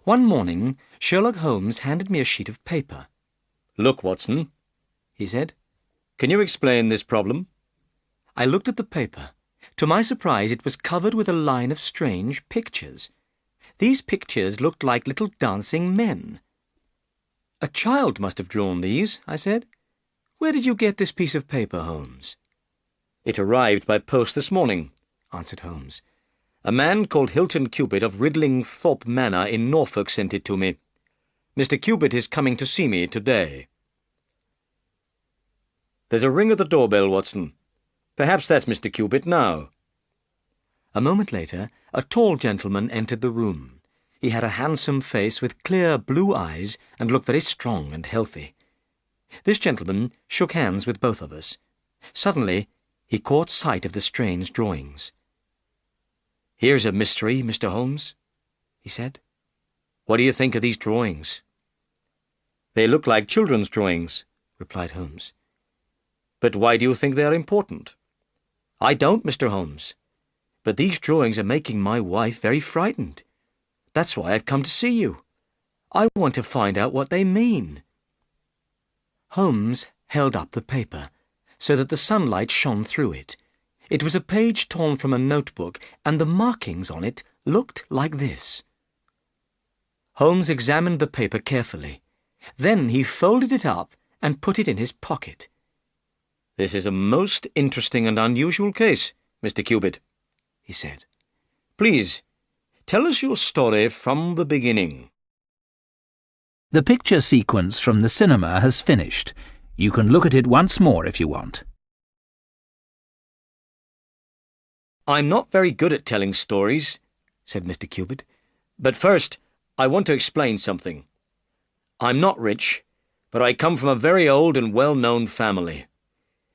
One morning, Sherlock Holmes handed me a sheet of paper. "Look, Watson," he said. "Can you explain this problem?" I looked at the paper. To my surprise, it was covered with a line of strange pictures. These pictures looked like little dancing men. "A child must have drawn these," I said. "Where did you get this piece of paper, Holmes?" "It arrived by post this morning," answered Holmes. "A man called Hilton Cubitt of Riddling Thorpe Manor in Norfolk sent it to me. Mr. Cubitt is coming to see me today." "There's a ring at the doorbell, Watson. Perhaps that's Mr. Cubitt now." A moment later, a tall gentleman entered the room. He had a handsome face with clear blue eyes and looked very strong and healthy. This gentleman shook hands with both of us. Suddenly, he caught sight of the strange drawings. "Here's a mystery, Mr. Holmes," he said. "What do you think of these drawings?" "They look like children's drawings," replied Holmes. "But why do you think they are important?" "I don't, Mr. Holmes. But these drawings are making my wife very frightened. That's why I've come to see you. I want to find out what they mean." Holmes held up the paper, so that the sunlight shone through it. It was a page torn from a notebook, and the markings on it looked like this. Holmes examined the paper carefully. Then he folded it up and put it in his pocket. "This is a most interesting and unusual case, Mr. Cubitt," he said. "Please, tell us your story from the beginning." The picture sequence from the cinema has finished. You can look at it once more if you want. "I'm not very good at telling stories," said Mr. Cubitt. "But first, I want to explain something. I'm not rich, but I come from a very old and well-known family.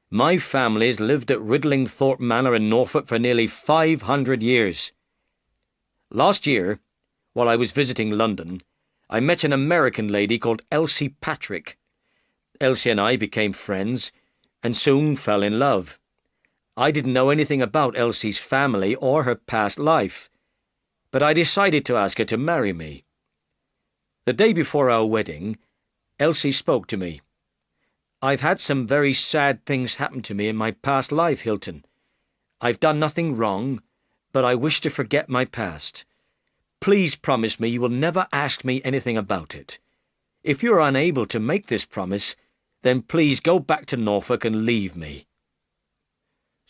My family's lived at Riddling Thorpe Manor in Norfolk for nearly 500 years. Last year, while I was visiting London, I met an American lady called Elsie Patrick. Elsie and I became friends, and soon fell in love. I didn't know anything about Elsie's family or her past life, but I decided to ask her to marry me. The day before our wedding, Elsie spoke to me. "I've had some very sad things happen to me in my past life, Hilton. I've done nothing wrong, but I wish to forget my past. Please promise me you will never ask me anything about it. If you're unable to make this promise, then please go back to Norfolk and leave me."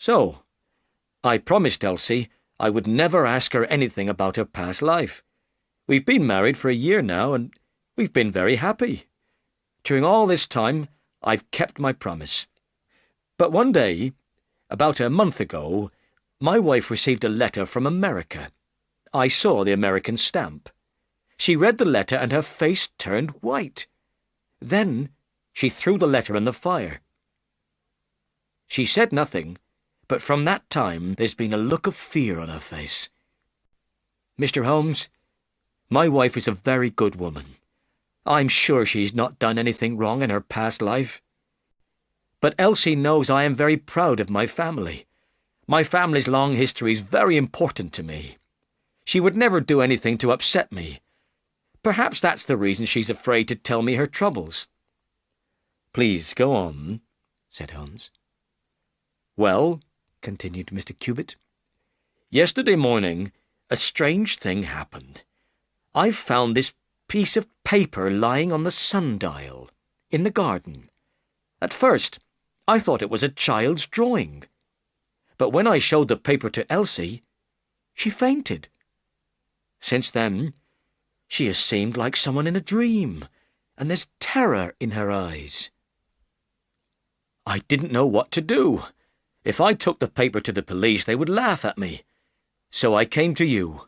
So, I promised Elsie I would never ask her anything about her past life. We've been married for a year now, and we've been very happy. During all this time, I've kept my promise. But one day, about a month ago, my wife received a letter from America. I saw the American stamp. She read the letter and her face turned white. Then she threw the letter in the fire. She said nothing, but from that time there's been a look of fear on her face. Mr. Holmes, my wife is a very good woman. I'm sure she's not done anything wrong in her past life. But Elsie knows I am very proud of my family. My family's long history is very important to me. She would never do anything to upset me. Perhaps that's the reason she's afraid to tell me her troubles." "Please, go on," said Holmes. "Well," continued Mr. Cubitt, "yesterday morning a strange thing happened. I found this piece of paper lying on the sundial in the garden. At first, I thought it was a child's drawing. But when I showed the paper to Elsie, she fainted. Since then, she has seemed like someone in a dream, and there's terror in her eyes. I didn't know what to do. If I took the paper to the police, they would laugh at me. So I came to you.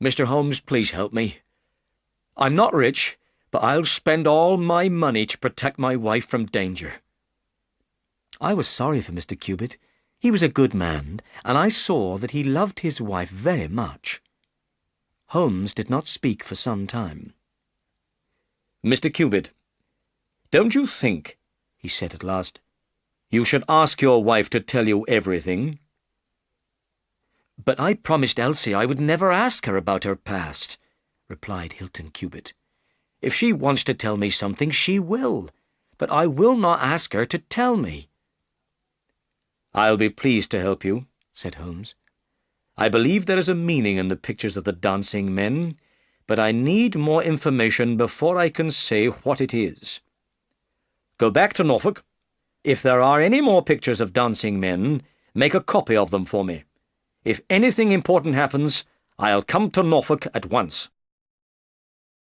Mr. Holmes, please help me. I'm not rich, but I'll spend all my money to protect my wife from danger." I was sorry for Mr. Cubitt. He was a good man, and I saw that he loved his wife very much. Holmes did not speak for some time. "Mr. Cubitt, don't you think," he said at last, "you should ask your wife to tell you everything?" "But I promised Elsie I would never ask her about her past," replied Hilton Cubitt. "If she wants to tell me something, she will, but I will not ask her to tell me." "I'll be pleased to help you," said Holmes. "I believe there is a meaning in the pictures of the dancing men, but I need more information before I can say what it is. Go back to Norfolk. If there are any more pictures of dancing men, make a copy of them for me. If anything important happens, I'll come to Norfolk at once."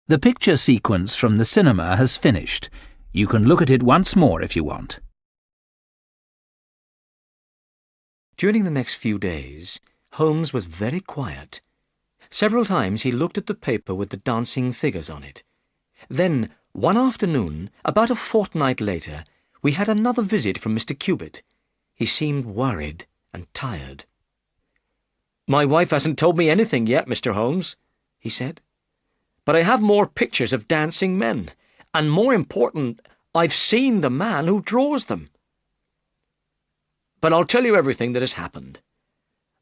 The picture sequence from the cinema has finished. You can look at it once more if you want. During the next few days, Holmes was very quiet. Several times he looked at the paper with the dancing figures on it. Then, one afternoon, about a fortnight later, we had another visit from Mr. Cubitt. He seemed worried and tired. "My wife hasn't told me anything yet, Mr. Holmes," he said. "But I have more pictures of dancing men, and more important, I've seen the man who draws them. But I'll tell you everything that has happened.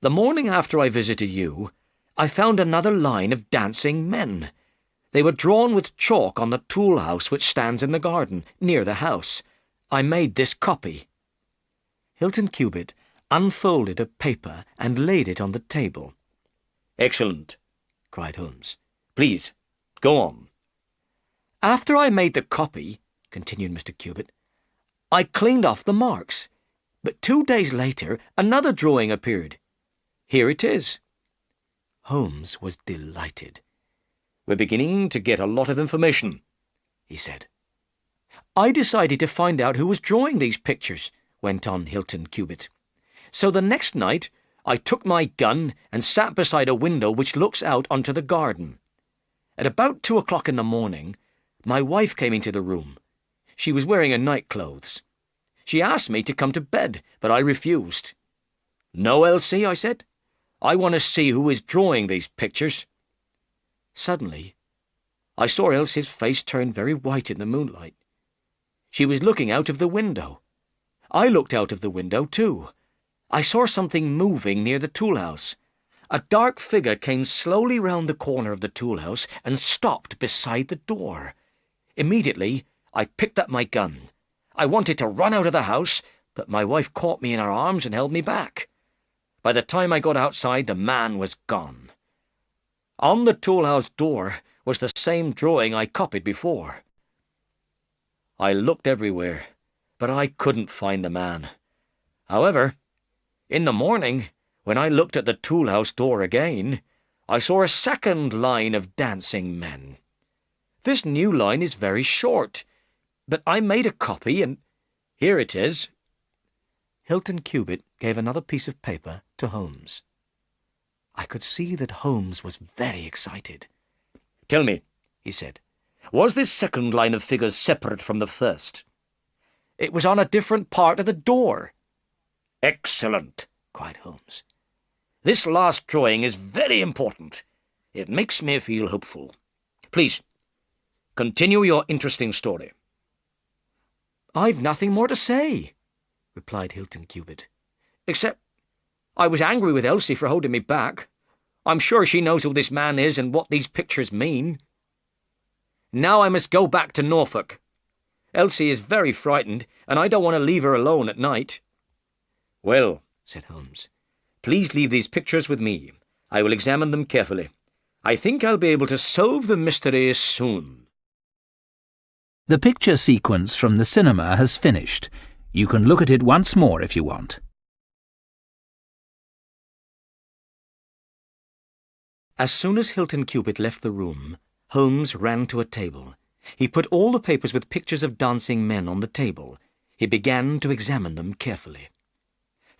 The morning after I visited you, I found another line of dancing men. They were drawn with chalk on the tool house which stands in the garden, near the house. I made this copy." Hilton Cubitt unfolded a paper and laid it on the table. "Excellent," cried Holmes. "Please, go on." "After I made the copy," continued Mr. Cubitt, "I cleaned off the marks. But 2 days later, another drawing appeared. Here it is." Holmes was delighted. "We're beginning to get a lot of information," he said. "I decided to find out who was drawing these pictures," went on Hilton Cubitt. "So the next night, I took my gun and sat beside a window which looks out onto the garden. At about 2 o'clock in the morning, my wife came into the room. She was wearing her night-clothes. She asked me to come to bed, but I refused. 'No, Elsie,' I said. 'I want to see who is drawing these pictures.' Suddenly, I saw Elsie's face turn very white in the moonlight. She was looking out of the window. I looked out of the window, too. I saw something moving near the tool-house. A dark figure came slowly round the corner of the tool-house and stopped beside the door. Immediately, I picked up my gun. I wanted to run out of the house, but my wife caught me in her arms and held me back. By the time I got outside, the man was gone. On the tool-house door was the same drawing I copied before. I looked everywhere, but I couldn't find the man. However, in the morning, when I looked at the tool-house door again, I saw a second line of dancing men. This new line is very short, but I made a copy, and here it is." Hilton Cubitt gave another piece of paper to Holmes. I could see that Holmes was very excited. "Tell me," he said, "was this second line of figures separate from the first?" "It was on a different part of the door." "Excellent," cried Holmes. "This last drawing is very important. It makes me feel hopeful. Please, continue your interesting story." "I've nothing more to say," replied Hilton Cubitt, "except I was angry with Elsie for holding me back. I'm sure she knows who this man is and what these pictures mean. Now I must go back to Norfolk. Elsie is very frightened, and I don't want to leave her alone at night." "Well," said Holmes, "please leave these pictures with me. I will examine them carefully. I think I'll be able to solve the mystery soon." The picture sequence from the cinema has finished. You can look at it once more if you want. As soon as Hilton Cubitt left the room, Holmes ran to a table. He put all the papers with pictures of dancing men on the table. He began to examine them carefully.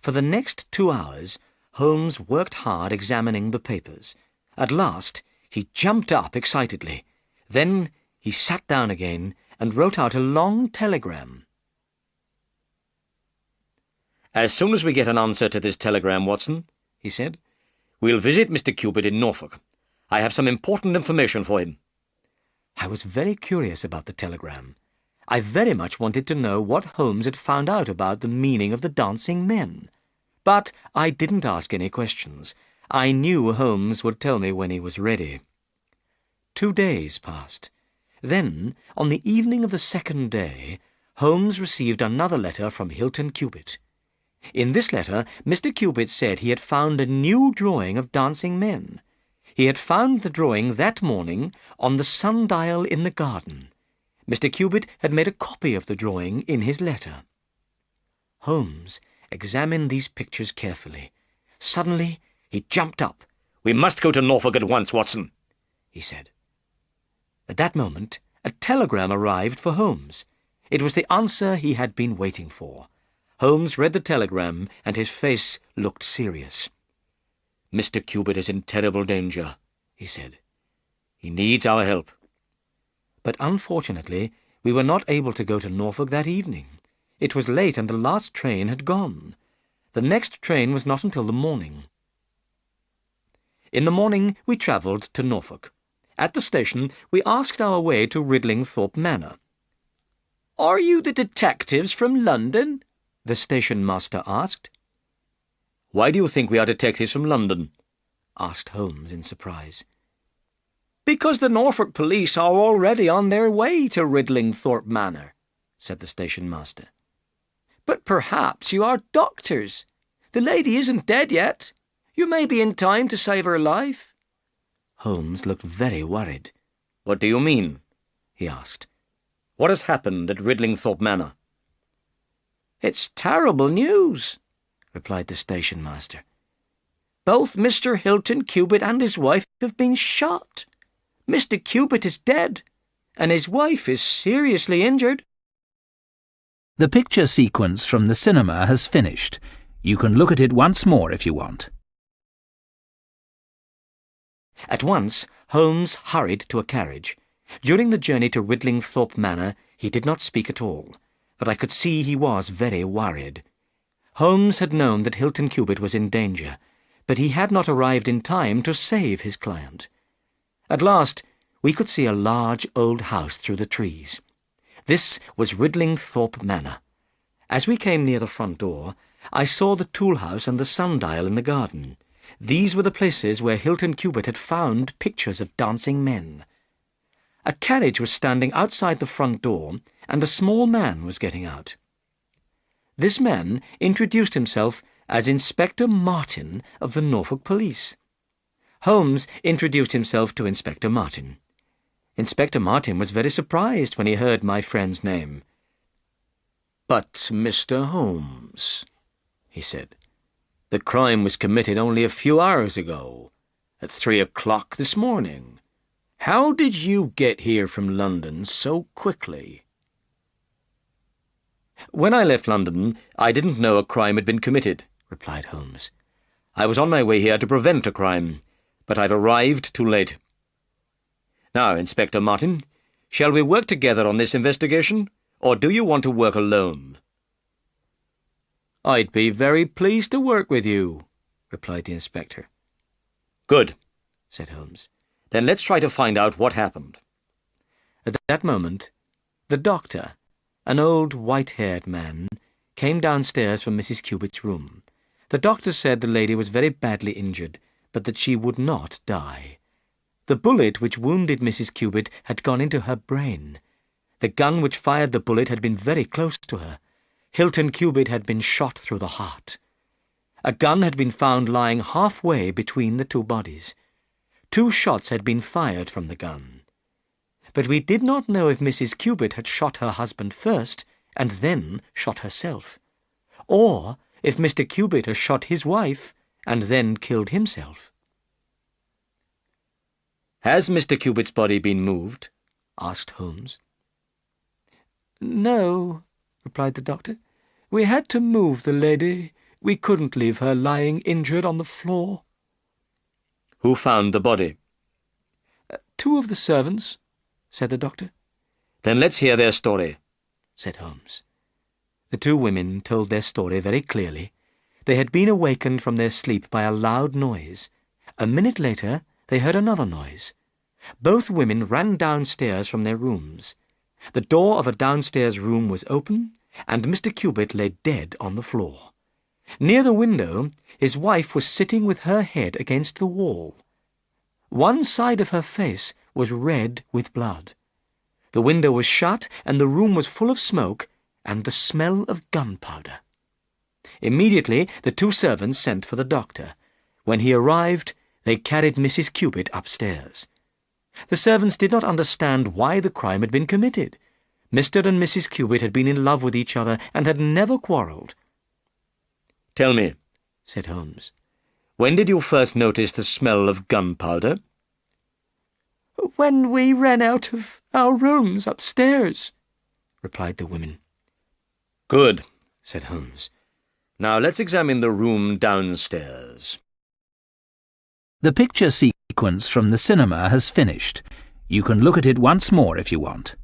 For the next 2 hours, Holmes worked hard examining the papers. At last, he jumped up excitedly. Then he sat down again and wrote out a long telegram. "As soon as we get an answer to this telegram, Watson," he said, "we'll visit Mr. Cubitt in Norfolk. I have some important information for him." I was very curious about the telegram. I very much wanted to know what Holmes had found out about the meaning of the dancing men. But I didn't ask any questions. I knew Holmes would tell me when he was ready. 2 days passed. Then, on the evening of the 2nd day, Holmes received another letter from Hilton Cubitt. In this letter, Mr. Cubitt said he had found a new drawing of dancing men. He had found the drawing that morning on the sundial in the garden. Mr. Cubitt had made a copy of the drawing in his letter. Holmes examined these pictures carefully. Suddenly, he jumped up. "We must go to Norfolk at once, Watson," he said. At that moment, a telegram arrived for Holmes. It was the answer he had been waiting for. Holmes read the telegram, and his face looked serious. "Mr. Cubitt is in terrible danger," he said. "He needs our help." But unfortunately, we were not able to go to Norfolk that evening. It was late and the last train had gone. The next train was not until the morning. In the morning we travelled to Norfolk. At the station we asked our way to Ridlingthorpe Manor. "Are you the detectives from London?" the station master asked. "Why do you think we are detectives from London?" asked Holmes in surprise. "Because the Norfolk police are already on their way to Ridlingthorpe Manor," said the station master. "But perhaps you are doctors. The lady isn't dead yet. You may be in time to save her life." Holmes looked very worried. "What do you mean?" he asked. "What has happened at Ridlingthorpe Manor?" "It's terrible news," replied the station master. "Both Mr. Hilton Cubitt and his wife have been shot. Mr. Cubitt is dead, and his wife is seriously injured." The picture sequence from the cinema has finished. You can look at it once more if you want. At once, Holmes hurried to a carriage. During the journey to Ridlingthorpe Manor, he did not speak at all, but I could see he was very worried. Holmes had known that Hilton Cubitt was in danger, but he had not arrived in time to save his client. At last, we could see a large old house through the trees. This was Ridlingthorpe Manor. As we came near the front door, I saw the tool house and the sundial in the garden. These were the places where Hilton Cubitt had found pictures of dancing men. A carriage was standing outside the front door, and a small man was getting out. This man introduced himself as Inspector Martin of the Norfolk Police. Holmes introduced himself to Inspector Martin. Inspector Martin was very surprised when he heard my friend's name. "But, Mr. Holmes," he said, "the crime was committed only a few hours ago, at 3 o'clock this morning. How did you get here from London so quickly?" "When I left London, I didn't know a crime had been committed," replied Holmes. "I was on my way here to prevent a crime, but I've arrived too late. Now, Inspector Martin, shall we work together on this investigation, or do you want to work alone?" "I'd be very pleased to work with you," replied the inspector. "Good," said Holmes. "Then let's try to find out what happened." At that moment, the doctor, an old white-haired man, came downstairs from Mrs. Cubitt's room. The doctor said the lady was very badly injured, but that she would not die. The bullet which wounded Mrs. Cubitt had gone into her brain. The gun which fired the bullet had been very close to her. Hilton Cubitt had been shot through the heart. A gun had been found lying halfway between the two bodies. 2 shots had been fired from the gun. But we did not know if Mrs. Cubitt had shot her husband first and then shot herself, or if Mr. Cubitt had shot his wife and then killed himself. "Has Mr. Cubitt's body been moved?" asked Holmes. "No," replied the doctor. "We had to move the lady. We couldn't leave her lying injured on the floor." "Who found the body?" 2 of the servants," said the doctor. "Then let's hear their story," said Holmes. The 2 women told their story very clearly. They had been awakened from their sleep by a loud noise. A minute later, they heard another noise. Both women ran downstairs from their rooms. The door of a downstairs room was open, and Mr. Cubitt lay dead on the floor. Near the window, his wife was sitting with her head against the wall. One side of her face was red with blood. The window was shut, and the room was full of smoke and the smell of gunpowder. Immediately the two servants sent for the doctor. When he arrived, they carried Mrs. Cupid upstairs. The servants did not understand why the crime had been committed. Mr. and Mrs. Cupid had been in love with each other and had never quarrelled. "Tell me," said Holmes. "when did you first notice the smell of gunpowder?" "When we ran out of our rooms upstairs," replied the women. "Good," said Holmes. "Now let's examine the room downstairs." The picture sequence from the cinema has finished. You can look at it once more if you want.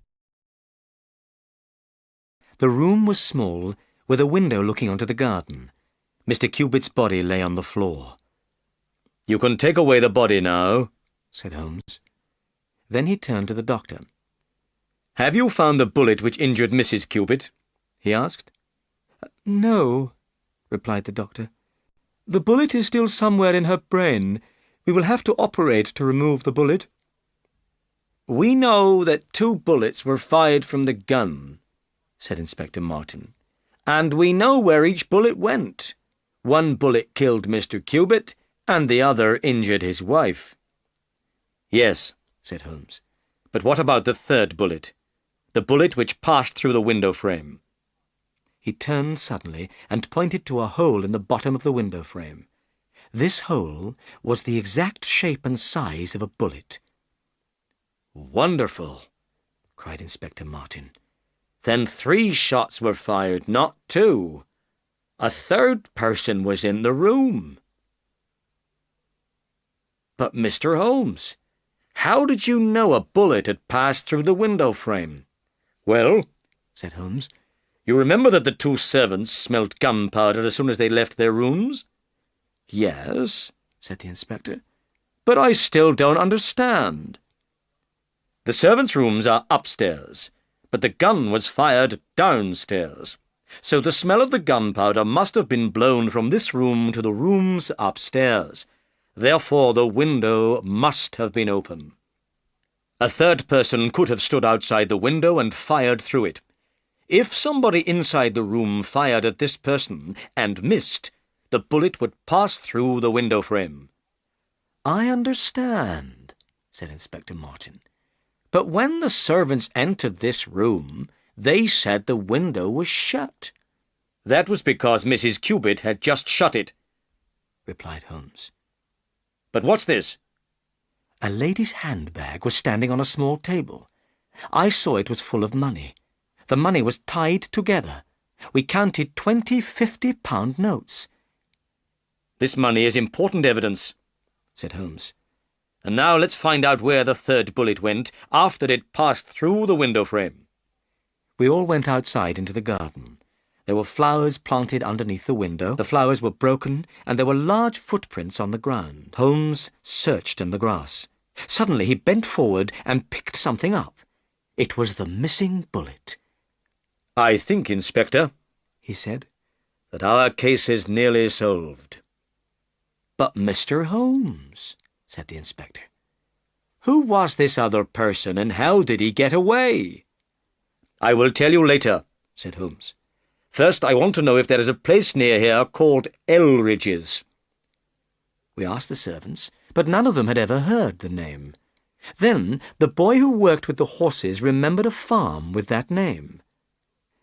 The room was small, with a window looking onto the garden. Mr. Cupid's body lay on the floor. "You can take away the body now," said Holmes. Then he turned to the doctor. "Have you found the bullet which injured Mrs. Cupid?" he asked. "No," replied the doctor. "The bullet is still somewhere in her brain. We will have to operate to remove the bullet." "We know that 2 bullets were fired from the gun," said Inspector Martin, "and we know where each bullet went. 1 bullet killed Mr. Cupid, and the other injured his wife." "Yes," said Holmes, "but what about the 3rd bullet? The bullet which passed through the window frame?" He turned suddenly and pointed to a hole in the bottom of the window frame. This hole was the exact shape and size of a bullet. "Wonderful!" cried Inspector Martin. "Then 3 shots were fired, not 2. A 3rd person was in the room." "But, Mr. Holmes, how did you know a bullet had passed through the window frame?" "Well," said Holmes, "you remember that the 2 servants smelt gunpowder as soon as they left their rooms?" "Yes," said the inspector, "but I still don't understand." "The servants' rooms are upstairs, but the gun was fired downstairs. So the smell of the gunpowder must have been blown from this room to the rooms upstairs. Therefore the window must have been open. A 3rd person could have stood outside the window and fired through it. If somebody inside the room fired at this person and missed, the bullet would pass through the window frame." "I understand," said Inspector Martin. "But when the servants entered this room, they said the window was shut." "That was because Mrs. Cupid had just shut it," replied Holmes. "But what's this?" A lady's handbag was standing on a small table. I saw it was full of money. The money was tied together. We counted 20 50-pound notes. "This money is important evidence," said Holmes. "And now let's find out where the 3rd bullet went after it passed through the window frame." We all went outside into the garden. There were flowers planted underneath the window. The flowers were broken, and there were large footprints on the ground. Holmes searched in the grass. Suddenly he bent forward and picked something up. It was the missing bullet. "I think, Inspector," he said, "that our case is nearly solved." "But, Mr. Holmes," said the inspector, "who was this other person, and how did he get away?" "I will tell you later," said Holmes. "First, I want to know if there is a place near here called Elridge's." We asked the servants, but none of them had ever heard the name. Then the boy who worked with the horses remembered a farm with that name.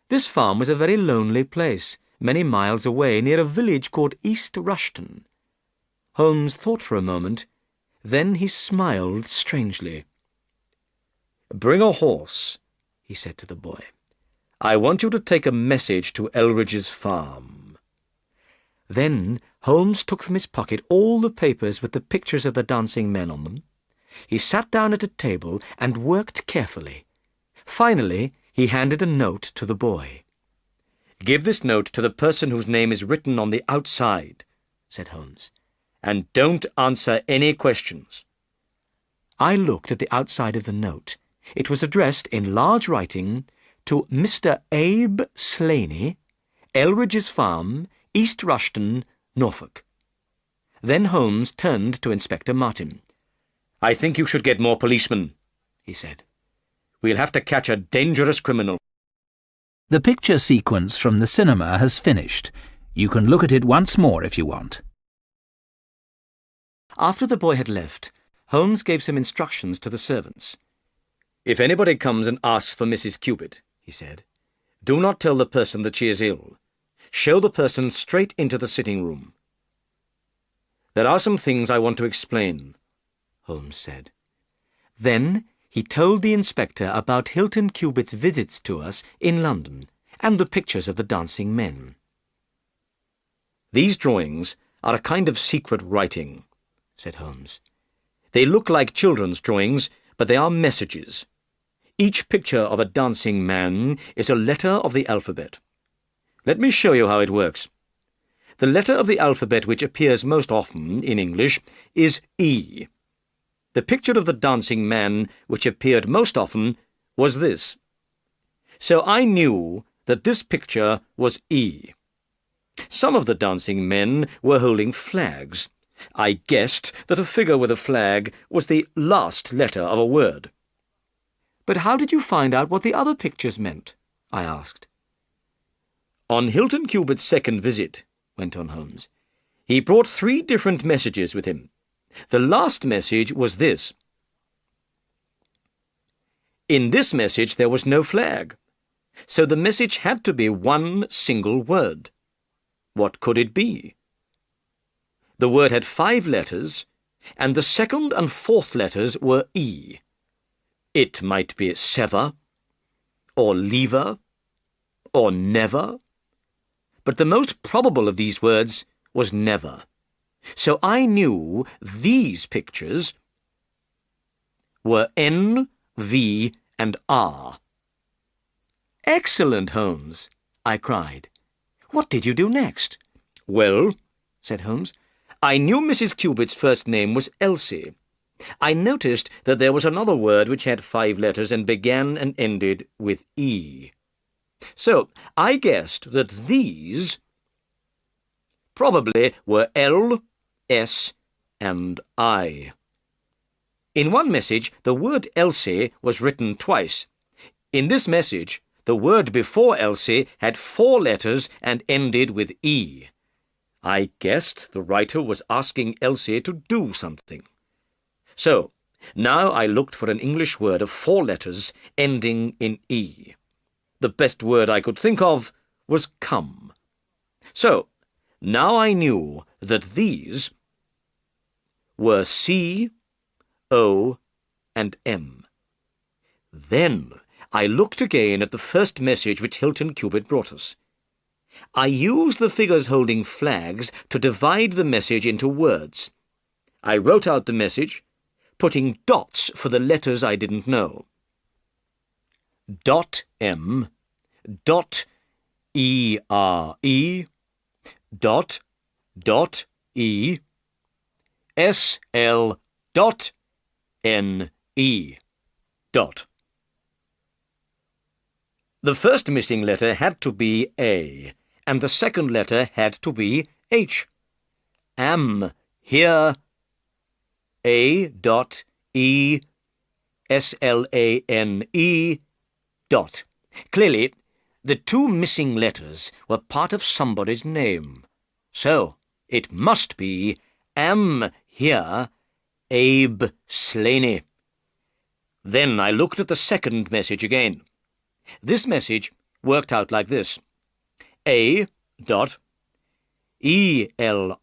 This farm was a very lonely place, many miles away, near a village called East Rushton. Holmes thought for a moment. Then he smiled strangely. "Bring a horse," he said to the boy. "I want you to take a message to Elridge's farm." Then Holmes took from his pocket all the papers with the pictures of the dancing men on them. He sat down at a table and worked carefully. Finally, he handed a note to the boy. "Give this note to the person whose name is written on the outside," said Holmes, "and don't answer any questions." I looked at the outside of the note. It was addressed in large writing to Mr. Abe Slaney, Elridge's Farm, East Rushton, Norfolk. Then Holmes turned to Inspector Martin. "I think you should get more policemen," he said. "We'll have to catch a dangerous criminal." The picture sequence from the cinema has finished. You can look at it once more if you want. After the boy had left, Holmes gave some instructions to the servants. "If anybody comes and asks for Mrs. Cupid," he said, "do not tell the person that she is ill. Show the person straight into the sitting room." "There are some things I want to explain," Holmes said. Then he told the inspector about Hilton Cubit's visits to us in London and the pictures of the dancing men. "These drawings are a kind of secret writing," said Holmes. "They look like children's drawings, but they are messages. Each picture of a dancing man is a letter of the alphabet. Let me show you how it works. The letter of the alphabet which appears most often in English is E. The picture of the dancing man which appeared most often was this. So I knew that this picture was E. Some of the dancing men were holding flags. I guessed that a figure with a flag was the last letter of a word." "But how did you find out what the other pictures meant?" I asked. "On Hilton Cubit's second visit," went on Holmes, "he brought 3 different messages with him. The last message was this. In this message there was no flag, so the message had to be one single word. What could it be? The word had 5 letters, and the second and fourth letters were E. It might be sever, or lever, or never, but the most probable of these words was never. So I knew these pictures were N, V, and R. "Excellent, Holmes!" I cried. "What did you do next?" "Well," said Holmes, "I knew Mrs. Cubit's first name was Elsie. I noticed that there was another word which had 5 letters and began and ended with E. So I guessed that these probably were L, S, and I. In one message, the word Elsie was written twice. In this message, the word before Elsie had 4 letters and ended with E. I guessed the writer was asking Elsie to do something. So, now I looked for an English word of 4 letters ending in E. The best word I could think of was come. So, now I knew that these were C, O, and M. Then I looked again at the first message which Hilton Cubit brought us. I used the figures holding flags to divide the message into words. I wrote out the message, putting dots for the letters I didn't know. Dot M, dot E-R-E, dot E, S-L dot N-E dot. The first missing letter had to be A, and the second letter had to be H. Am here, A dot E S-L-A-N-E dot. Clearly, the 2 missing letters were part of somebody's name. So, it must be Am here, Abe Slaney. Then I looked at the second message again. This message worked out like this. A dot E-L-R-I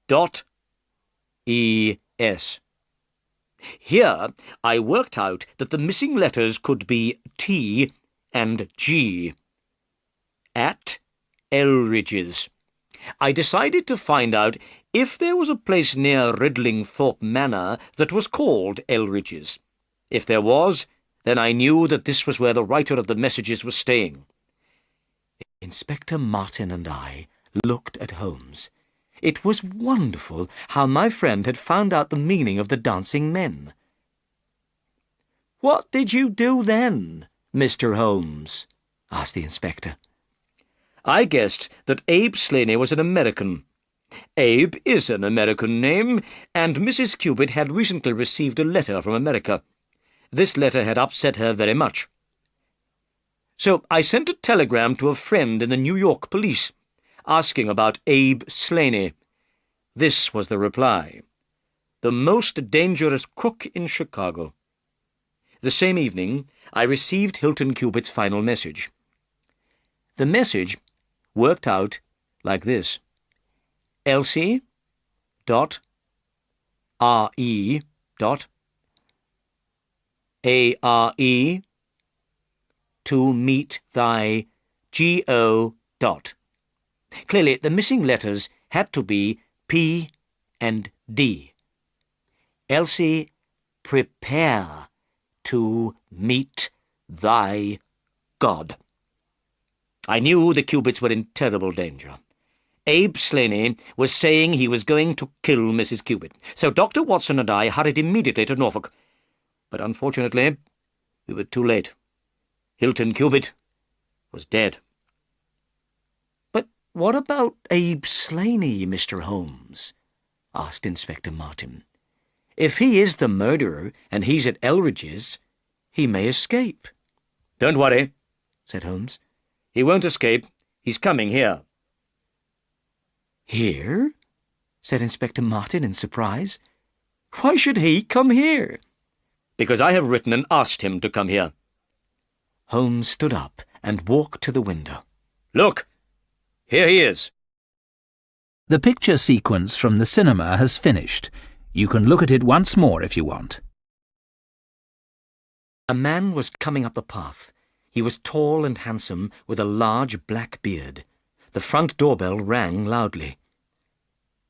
dot E-S. Here I worked out that the missing letters could be T and G. At Elridge's. I decided to find out if there was a place near Ridlingthorpe Manor that was called Elridge's. If there was, then I knew that this was where the writer of the messages was staying. Inspector Martin and I looked at Holmes. It was wonderful how my friend had found out the meaning of the dancing men. "What did you do then, Mr. Holmes?" asked the inspector. I guessed that Abe Slaney was an American. Abe is an American name, and Mrs. Cupid had recently received a letter from America. This letter had upset her very much. So I sent a telegram to a friend in the New York police, asking about Abe Slaney. This was the reply: "The most dangerous crook in Chicago." The same evening, I received Hilton Cupid's final message. The message worked out like this: Elsie dot R.E. dot A.R.E. to meet thy G.O. dot. Clearly, the missing letters had to be P and D. Elsie, prepare to meet thy God. I knew the Cupids were in terrible danger. Abe Slaney was saying he was going to kill Mrs. Cupid, so Dr. Watson and I hurried immediately to Norfolk. But unfortunately, we were too late. Hilton Cupid was dead. "But what about Abe Slaney, Mr. Holmes?" asked Inspector Martin. "If he is the murderer and he's at Elridge's, he may escape." "Don't worry," said Holmes. "He won't escape. He's coming here." "Here?" said Inspector Martin in surprise. "Why should he come here?" "Because I have written and asked him to come here." Holmes stood up and walked to the window. "Look! Here he is." The picture sequence from the cinema has finished. You can look at it once more if you want. A man was coming up the path. He was tall and handsome, with a large black beard. The front doorbell rang loudly.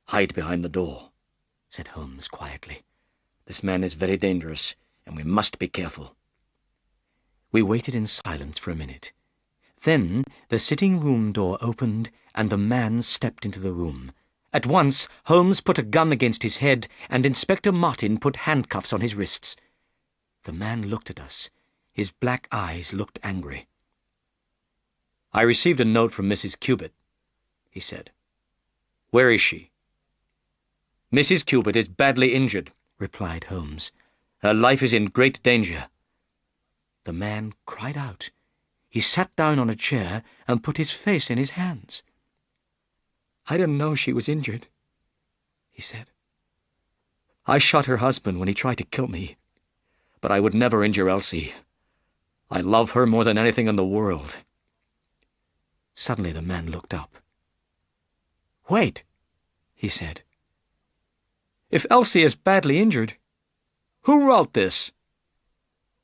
"Hide behind the door," said Holmes quietly. "This man is very dangerous, and we must be careful." We waited in silence for a minute. Then the sitting-room door opened, and a man stepped into the room. At once, Holmes put a gun against his head, and Inspector Martin put handcuffs on his wrists. The man looked at us. His black eyes looked angry. "I received a note from Mrs. Cupid," he said. "Where is she?" "Mrs. Cupid is badly injured," replied Holmes. "Her life is in great danger." The man cried out. He sat down on a chair and put his face in his hands. "I didn't know she was injured," he said. "I shot her husband when he tried to kill me, but I would never injure Elsie. I love her more than anything in the world." Suddenly the man looked up. "Wait," he said. "If Elsie is badly injured, who wrote this?"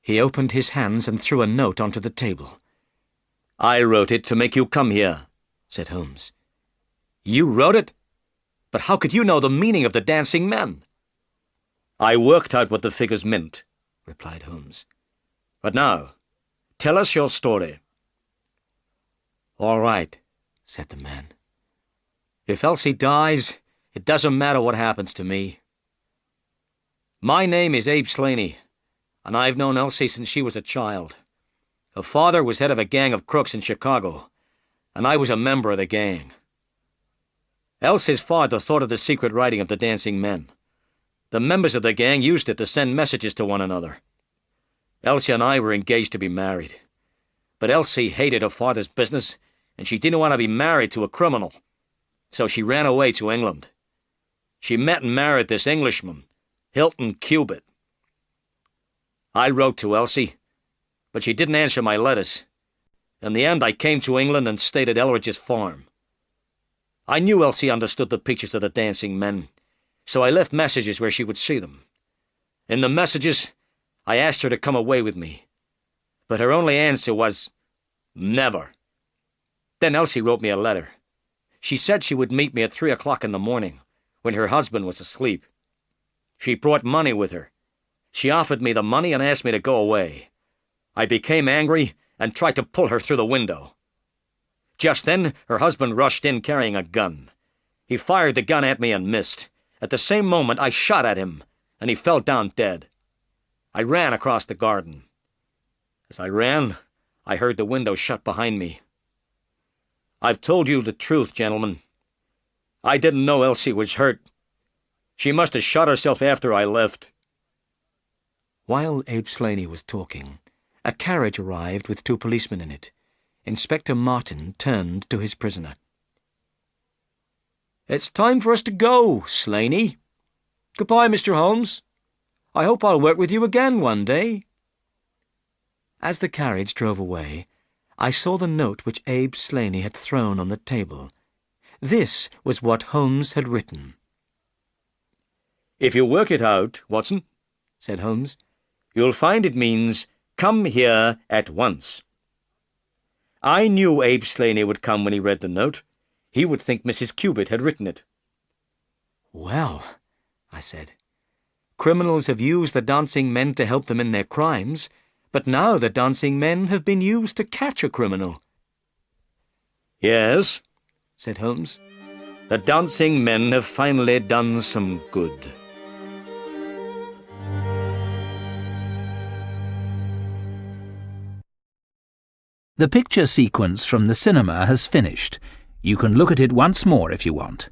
He opened his hands and threw a note onto the table. "I wrote it to make you come here," said Holmes. "You wrote it? But how could you know the meaning of the dancing men?" "I worked out what the figures meant," replied Holmes. "But now, tell us your story." "All right," said the man. "If Elsie dies, it doesn't matter what happens to me. My name is Abe Slaney, and I've known Elsie since she was a child. Her father was head of a gang of crooks in Chicago, and I was a member of the gang. Elsie's father thought of the secret writing of the dancing men. The members of the gang used it to send messages to one another. Elsie and I were engaged to be married. But Elsie hated her father's business, and she didn't want to be married to a criminal. So she ran away to England. She met and married this Englishman, Hilton Cupid. I wrote to Elsie, but she didn't answer my letters. In the end, I came to England and stayed at Elridge's farm. I knew Elsie understood the pictures of the dancing men, so I left messages where she would see them. In the messages, I asked her to come away with me, but her only answer was, 'Never.' Then Elsie wrote me a letter. She said she would meet me at 3 o'clock in the morning, when her husband was asleep. She brought money with her. She offered me the money and asked me to go away. I became angry and tried to pull her through the window. Just then, her husband rushed in carrying a gun. He fired the gun at me and missed. At the same moment, I shot at him, and he fell down dead. I ran across the garden. As I ran, I heard the window shut behind me. I've told you the truth, gentlemen. I didn't know Elsie was hurt. She must have shot herself after I left." While Abe Slaney was talking, a carriage arrived with 2 policemen in it. Inspector Martin turned to his prisoner. "It's time for us to go, Slaney. Goodbye, Mr. Holmes. I hope I'll work with you again one day." As the carriage drove away, I saw the note which Abe Slaney had thrown on the table. This was what Holmes had written. "If you work it out, Watson," said Holmes, "you'll find it means, 'Come here at once.' I knew Abe Slaney would come when he read the note. He would think Mrs. Cubitt had written it." "Well," I said, "criminals have used the dancing men to help them in their crimes, but now the dancing men have been used to catch a criminal." "Yes," said Holmes. "the dancing men have finally done some good." The picture sequence from the cinema has finished. You can look at it once more if you want.